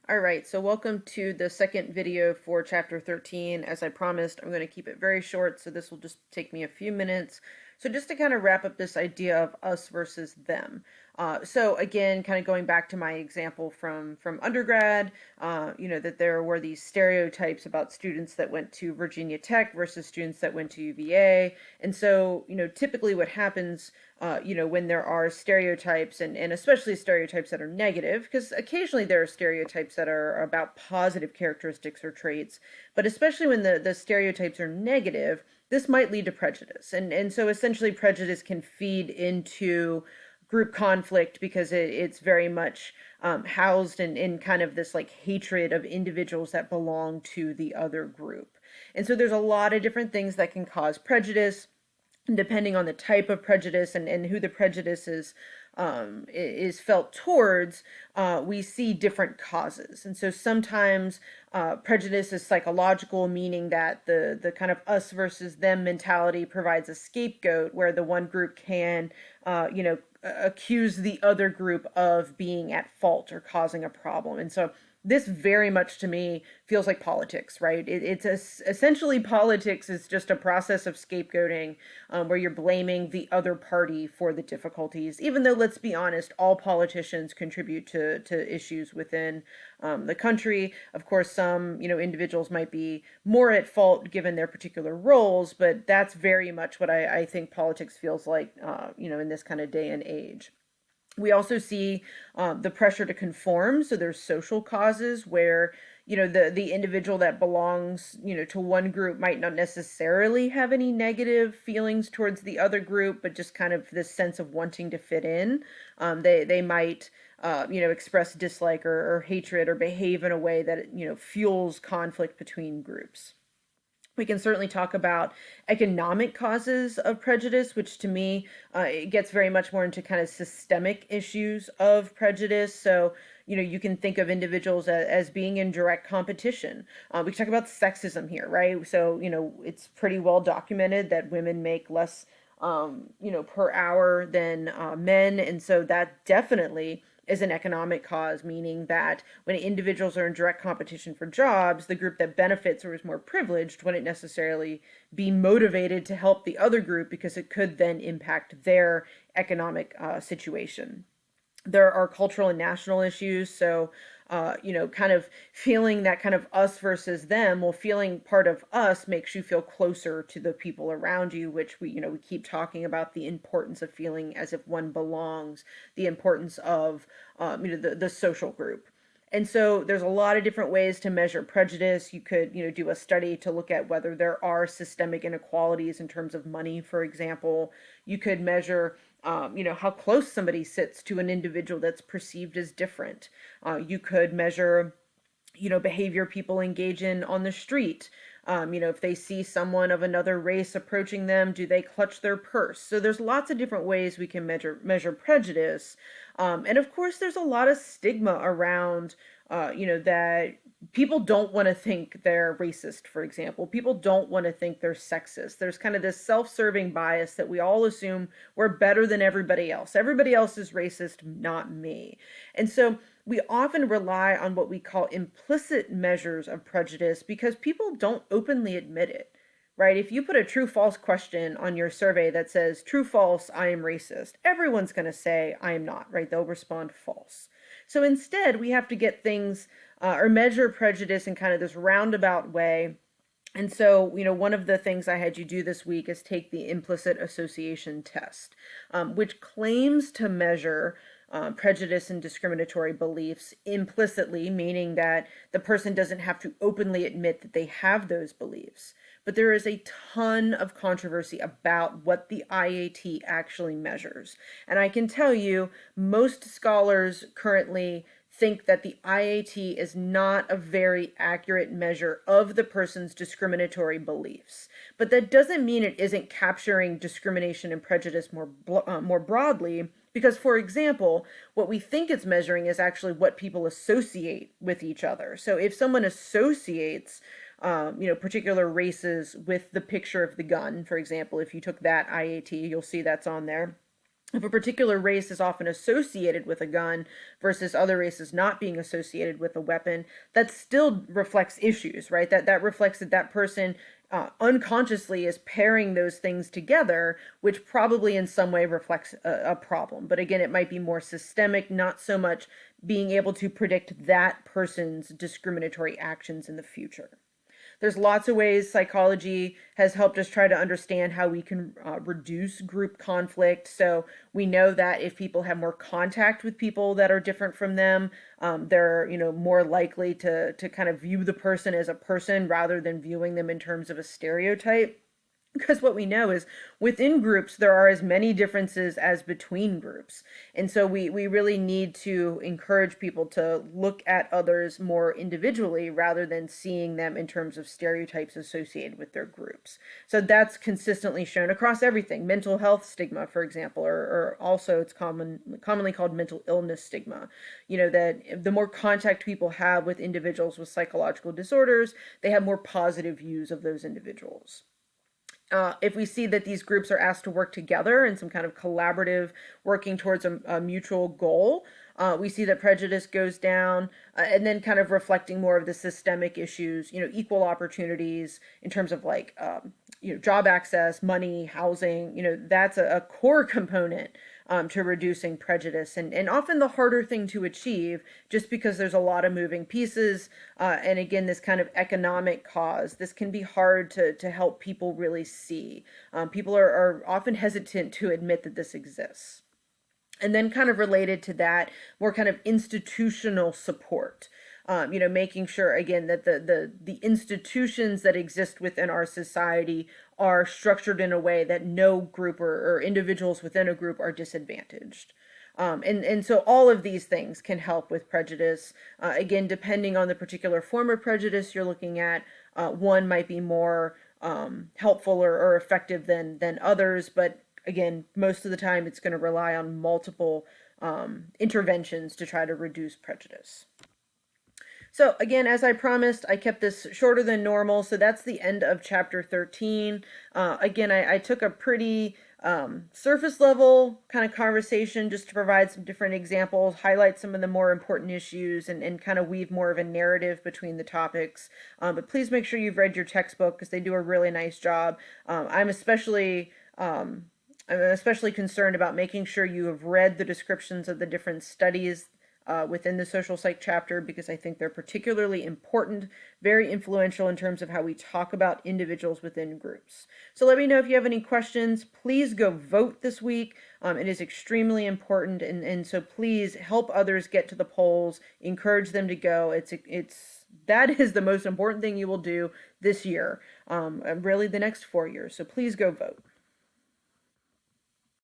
All right, so welcome to the second video for chapter 13. As I promised, I'm going to keep it very short, so this will just take me a few minutes. So just to kind of wrap up this idea of us versus them. So again, kind of going back to my example from undergrad, that there were these stereotypes about students that went to Virginia Tech versus students that went to UVA. And so, typically what happens when there are stereotypes and especially stereotypes that are negative, because occasionally there are stereotypes that are about positive characteristics or traits, but especially when the stereotypes are negative, this might lead to prejudice. And so essentially prejudice can feed into group conflict because it's very much housed in kind of this like hatred of individuals that belong to the other group. And so there's a lot of different things that can cause prejudice depending on the type of prejudice and who the prejudice is felt towards, we see different causes. And so sometimes prejudice is psychological, meaning that the kind of us versus them mentality provides a scapegoat where the one group can, accuse the other group of being at fault or causing a problem. And so this very much to me feels like politics, right? Essentially politics is just a process of scapegoating where you're blaming the other party for the difficulties, even though, let's be honest, all politicians contribute to issues within the country. Of course, some, individuals might be more at fault given their particular roles, but that's very much what I think politics feels like, in this kind of day and age. We also see the pressure to conform. So there's social causes where, the individual that belongs, to one group might not necessarily have any negative feelings towards the other group, but just kind of this sense of wanting to fit in. They might, express dislike or hatred or behave in a way that, fuels conflict between groups. We can certainly talk about economic causes of prejudice, which to me, it gets very much more into kind of systemic issues of prejudice. So, you can think of individuals as being in direct competition. We can talk about sexism here, right? So, it's pretty well documented that women make less, per hour than men. And so that definitely is an economic cause, meaning that when individuals are in direct competition for jobs, the group that benefits or is more privileged wouldn't necessarily be motivated to help the other group because it could then impact their economic situation. There are cultural and national issues. So, kind of feeling that kind of us versus them, well, feeling part of us makes you feel closer to the people around you, which we keep talking about the importance of feeling as if one belongs, the importance of, the social group. And so there's a lot of different ways to measure prejudice. You could, do a study to look at whether there are systemic inequalities in terms of money, for example. You could measure, how close somebody sits to an individual that's perceived as different. You could measure, behavior people engage in on the street. If they see someone of another race approaching them, do they clutch their purse? So there's lots of different ways we can measure prejudice. And of course, there's a lot of stigma around, that people don't want to think they're racist, for example. People don't want to think they're sexist. There's kind of this self-serving bias that we all assume we're better than everybody else. Everybody else is racist, not me. And so we often rely on what we call implicit measures of prejudice because people don't openly admit it, right? If you put a true false question on your survey that says true false, I am racist, everyone's going to say I am not, right? They'll respond false. So instead, we have to get things or measure prejudice in kind of this roundabout way. And so, one of the things I had you do this week is take the implicit association test, which claims to measure prejudice and discriminatory beliefs implicitly, meaning that the person doesn't have to openly admit that they have those beliefs. But there is a ton of controversy about what the IAT actually measures. And I can tell you, most scholars currently think that the IAT is not a very accurate measure of the person's discriminatory beliefs. But that doesn't mean it isn't capturing discrimination and prejudice more broadly, because, for example, what we think it's measuring is actually what people associate with each other. So if someone associates particular races with the picture of the gun, for example, if you took that IAT, you'll see that's on there. if a particular race is often associated with a gun versus other races not being associated with a weapon, that still reflects issues, right? That reflects that that person unconsciously is pairing those things together, which probably in some way reflects a problem. But again, it might be more systemic, not so much being able to predict that person's discriminatory actions in the future. There's lots of ways psychology has helped us try to understand how we can reduce group conflict. So we know that if people have more contact with people that are different from them, they're more likely to kind of view the person as a person rather than viewing them in terms of a stereotype. Because what we know is within groups, there are as many differences as between groups. And so we really need to encourage people to look at others more individually rather than seeing them in terms of stereotypes associated with their groups. So that's consistently shown across everything. Mental health stigma, for example, or also it's commonly called mental illness stigma. That the more contact people have with individuals with psychological disorders, they have more positive views of those individuals. If we see that these groups are asked to work together in some kind of collaborative working towards a mutual goal, we see that prejudice goes down, and then kind of reflecting more of the systemic issues, equal opportunities in terms of like, job access, money, housing, that's a core component to reducing prejudice, and often the harder thing to achieve just because there's a lot of moving pieces. And again, this kind of economic cause, this can be hard to help people really see. People are often hesitant to admit that this exists. And then kind of related to that, more kind of institutional support. Making sure again that the institutions that exist within our society are structured in a way that no group or individuals within a group are disadvantaged. And so all of these things can help with prejudice. Again, depending on the particular form of prejudice you're looking at, one might be more helpful or effective than others, but again, most of the time it's going to rely on multiple interventions to try to reduce prejudice. So again, as I promised, I kept this shorter than normal. So that's the end of chapter 13. Again, I took a pretty surface level kind of conversation just to provide some different examples, highlight some of the more important issues, and kind of weave more of a narrative between the topics. But please make sure you've read your textbook because they do a really nice job. I'm especially concerned about making sure you have read the descriptions of the different studies within the social psych chapter, because I think they're particularly important, very influential in terms of how we talk about individuals within groups. So let me know if you have any questions. Please go vote this week. It is extremely important, and so please help others get to the polls, encourage them to go. That is the most important thing you will do this year, really the next 4 years. So please go vote.